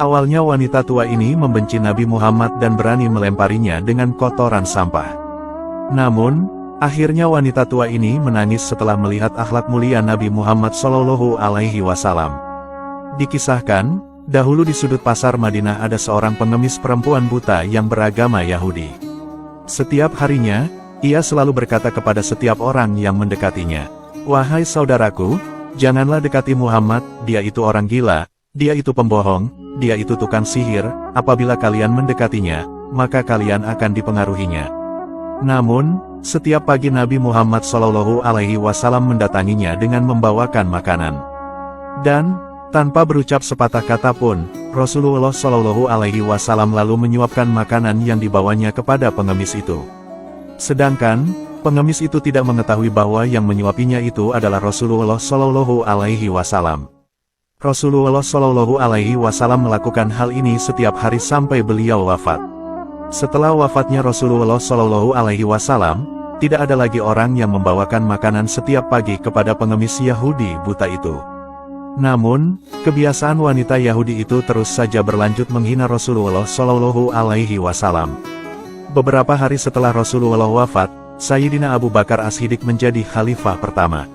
Awalnya wanita tua ini membenci Nabi Muhammad dan berani melemparinya dengan kotoran sampah. Namun, akhirnya wanita tua ini menangis setelah melihat akhlak mulia Nabi Muhammad SAW. Dikisahkan, dahulu di sudut pasar Madinah ada seorang pengemis perempuan buta yang beragama Yahudi. Setiap harinya, ia selalu berkata kepada setiap orang yang mendekatinya, "Wahai saudaraku, janganlah dekati Muhammad, dia itu orang gila, dia itu pembohong, dia itu tukang sihir, apabila kalian mendekatinya, maka kalian akan dipengaruhinya." Namun, setiap pagi Nabi Muhammad SAW mendatanginya dengan membawakan makanan. Dan, tanpa berucap sepatah kata pun, Rasulullah SAW lalu menyuapkan makanan yang dibawanya kepada pengemis itu. Sedangkan, pengemis itu tidak mengetahui bahwa yang menyuapinya itu adalah Rasulullah SAW. Rasulullah SAW melakukan hal ini setiap hari sampai beliau wafat. Setelah wafatnya Rasulullah SAW, tidak ada lagi orang yang membawakan makanan setiap pagi kepada pengemis Yahudi buta itu. Namun, kebiasaan wanita Yahudi itu terus saja berlanjut menghina Rasulullah SAW. Beberapa hari setelah Rasulullah wafat, Sayyidina Abu Bakar As-Siddiq menjadi khalifah pertama.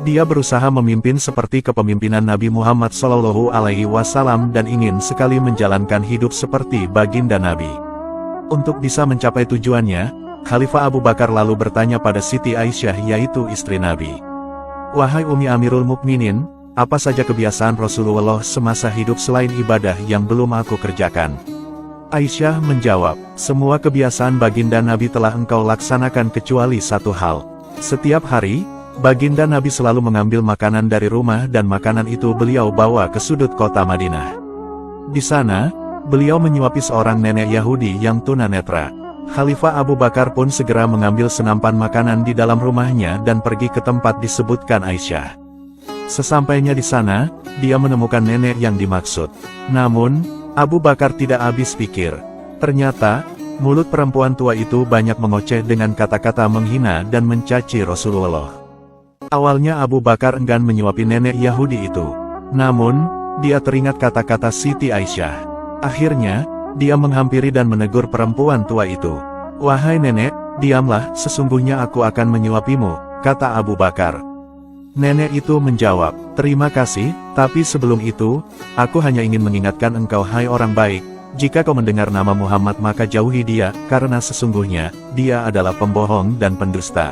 Dia berusaha memimpin seperti kepemimpinan Nabi Muhammad SAW dan ingin sekali menjalankan hidup seperti baginda Nabi. Untuk bisa mencapai tujuannya, Khalifah Abu Bakar lalu bertanya pada Siti Aisyah, yaitu istri Nabi. "Wahai Umi Amirul Mukminin, apa saja kebiasaan Rasulullah semasa hidup selain ibadah yang belum aku kerjakan?" Aisyah menjawab, "Semua kebiasaan baginda Nabi telah engkau laksanakan kecuali satu hal. Setiap hari, baginda Nabi selalu mengambil makanan dari rumah dan makanan itu beliau bawa ke sudut kota Madinah. Di sana, beliau menyuapi seorang nenek Yahudi yang tunanetra. Khalifah Abu Bakar pun segera mengambil senampan makanan di dalam rumahnya dan pergi ke tempat disebutkan Aisyah. Sesampainya di sana, dia menemukan nenek yang dimaksud. Namun, Abu Bakar tidak habis pikir. Ternyata, mulut perempuan tua itu banyak mengoceh dengan kata-kata menghina dan mencaci Rasulullah. Awalnya Abu Bakar enggan menyuapi nenek Yahudi itu. Namun, dia teringat kata-kata Siti Aisyah. Akhirnya, dia menghampiri dan menegur perempuan tua itu. "Wahai nenek, diamlah, sesungguhnya aku akan menyuapimu," kata Abu Bakar. Nenek itu menjawab, "Terima kasih, tapi sebelum itu, aku hanya ingin mengingatkan engkau hai orang baik, jika kau mendengar nama Muhammad maka jauhi dia, karena sesungguhnya, dia adalah pembohong dan pendusta."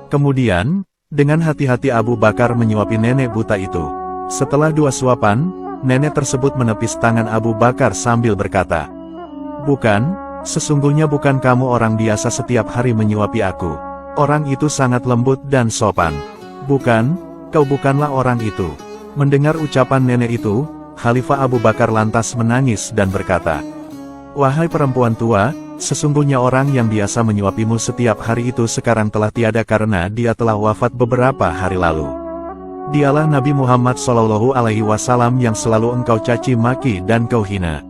Kemudian, dengan hati-hati Abu Bakar menyuapi nenek buta itu. Setelah 2 suapan, nenek tersebut menepis tangan Abu Bakar sambil berkata, "Bukan, sesungguhnya bukan kamu orang biasa setiap hari menyuapi aku. Orang itu sangat lembut dan sopan. Bukan, kau bukanlah orang itu." Mendengar ucapan nenek itu, Khalifah Abu Bakar lantas menangis dan berkata, "Wahai perempuan tua, sesungguhnya orang yang biasa menyuapimu setiap hari itu sekarang telah tiada karena dia telah wafat beberapa hari lalu. Dialah Nabi Muhammad SAW yang selalu engkau caci maki dan kau hina."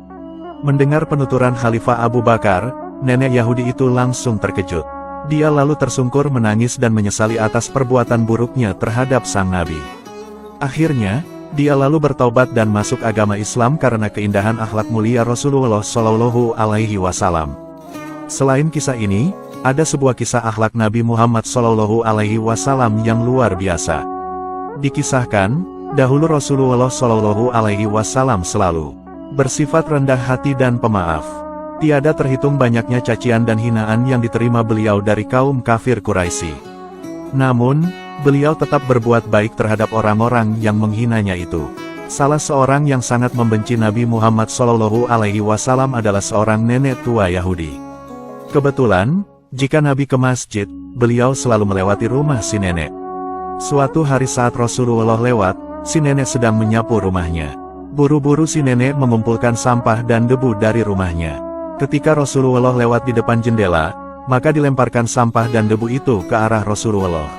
Mendengar penuturan Khalifah Abu Bakar, nenek Yahudi itu langsung terkejut. Dia lalu tersungkur menangis dan menyesali atas perbuatan buruknya terhadap sang Nabi. Akhirnya, dia lalu bertaubat dan masuk agama Islam karena keindahan akhlak mulia Rasulullah SAW. Selain kisah ini, ada sebuah kisah akhlak Nabi Muhammad SAW yang luar biasa. Dikisahkan, dahulu Rasulullah SAW selalu bersifat rendah hati dan pemaaf. Tiada terhitung banyaknya cacian dan hinaan yang diterima beliau dari kaum kafir Quraisy. Namun, beliau tetap berbuat baik terhadap orang-orang yang menghinanya itu. Salah seorang yang sangat membenci Nabi Muhammad SAW adalah seorang nenek tua Yahudi. Kebetulan, jika Nabi ke masjid, beliau selalu melewati rumah si nenek. Suatu hari saat Rasulullah lewat, si nenek sedang menyapu rumahnya. Buru-buru si nenek mengumpulkan sampah dan debu dari rumahnya. Ketika Rasulullah lewat di depan jendela, maka dilemparkan sampah dan debu itu ke arah Rasulullah.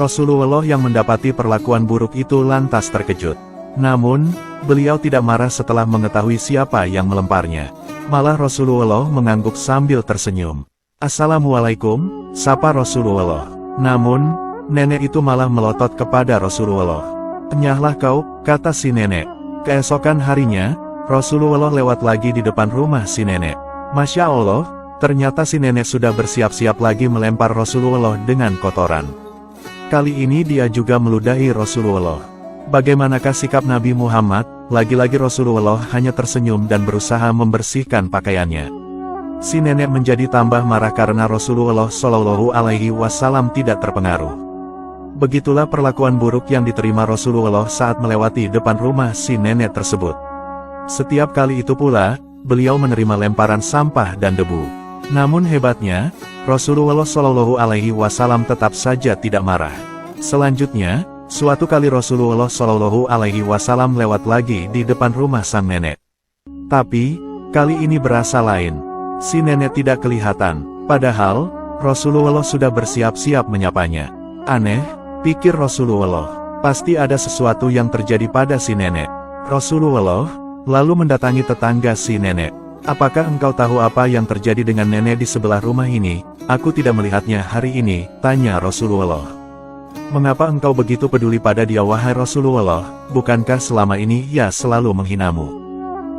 Rasulullah yang mendapati perlakuan buruk itu lantas terkejut. Namun, beliau tidak marah setelah mengetahui siapa yang melemparnya. Malah Rasulullah mengangguk sambil tersenyum. "Assalamualaikum," sapa Rasulullah. Namun, nenek itu malah melotot kepada Rasulullah. "Enyahlah kau," kata si nenek. Keesokan harinya, Rasulullah lewat lagi di depan rumah si nenek. Masya Allah, ternyata si nenek sudah bersiap-siap lagi melempar Rasulullah dengan kotoran. Kali ini dia juga meludahi Rasulullah. Bagaimanakah sikap Nabi Muhammad? Lagi-lagi Rasulullah hanya tersenyum dan berusaha membersihkan pakaiannya. Si nenek menjadi tambah marah karena Rasulullah Shallallahu Alaihi Wasallam tidak terpengaruh. Begitulah perlakuan buruk yang diterima Rasulullah saat melewati depan rumah si nenek tersebut. Setiap kali itu pula, beliau menerima lemparan sampah dan debu. Namun hebatnya, Rasulullah Shallallahu Alaihi Wasallam tetap saja tidak marah. Selanjutnya, suatu kali Rasulullah Shallallahu Alaihi Wasallam lewat lagi di depan rumah sang nenek. Tapi, kali ini berasa lain. Si nenek tidak kelihatan, padahal Rasulullah sudah bersiap-siap menyapanya. Aneh, pikir Rasulullah, pasti ada sesuatu yang terjadi pada si nenek. Rasulullah lalu mendatangi tetangga si nenek. Apakah engkau tahu apa yang terjadi dengan nenek di sebelah rumah ini? Aku tidak melihatnya hari ini, tanya Rasulullah. Mengapa engkau begitu peduli pada dia wahai Rasulullah? Bukankah selama ini ia selalu menghinamu?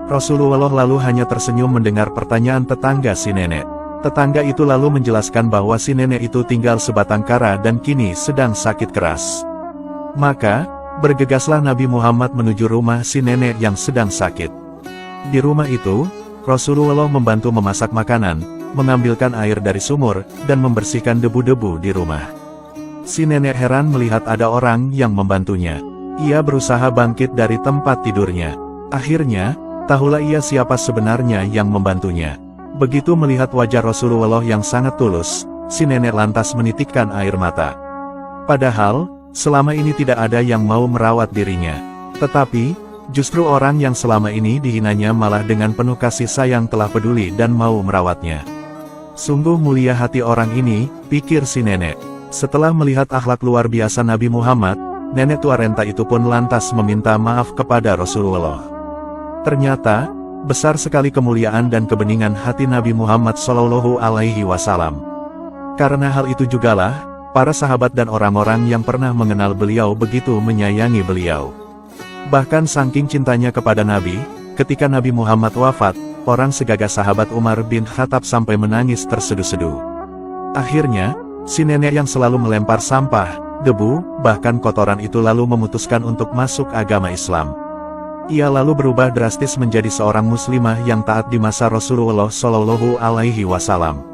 Rasulullah lalu hanya tersenyum mendengar pertanyaan tetangga si nenek. Tetangga itu lalu menjelaskan bahwa si nenek itu tinggal sebatang kara dan kini sedang sakit keras. Maka, bergegaslah Nabi Muhammad menuju rumah si nenek yang sedang sakit. Di rumah itu, Rasulullah membantu memasak makanan, mengambilkan air dari sumur, dan membersihkan debu-debu di rumah. Si nenek heran melihat ada orang yang membantunya. Ia berusaha bangkit dari tempat tidurnya. Akhirnya, tahulah ia siapa sebenarnya yang membantunya. Begitu melihat wajah Rasulullah yang sangat tulus, si nenek lantas menitikkan air mata. Padahal, selama ini tidak ada yang mau merawat dirinya. Tetapi, justru orang yang selama ini dihinanya malah dengan penuh kasih sayang telah peduli dan mau merawatnya. Sungguh mulia hati orang ini, pikir si nenek. Setelah melihat akhlak luar biasa Nabi Muhammad, nenek tua renta itu pun lantas meminta maaf kepada Rasulullah. Ternyata, besar sekali kemuliaan dan kebeningan hati Nabi Muhammad Shallallahu Alaihi Wasallam. Karena hal itu jugalah, para sahabat dan orang-orang yang pernah mengenal beliau begitu menyayangi beliau. Bahkan saking cintanya kepada Nabi, ketika Nabi Muhammad wafat, orang segagas sahabat Umar bin Khattab sampai menangis terseduh-seduh. Akhirnya, si nenek yang selalu melempar sampah, debu, bahkan kotoran itu lalu memutuskan untuk masuk agama Islam. Ia lalu berubah drastis menjadi seorang muslimah yang taat di masa Rasulullah Shallallahu Alaihi Wasallam.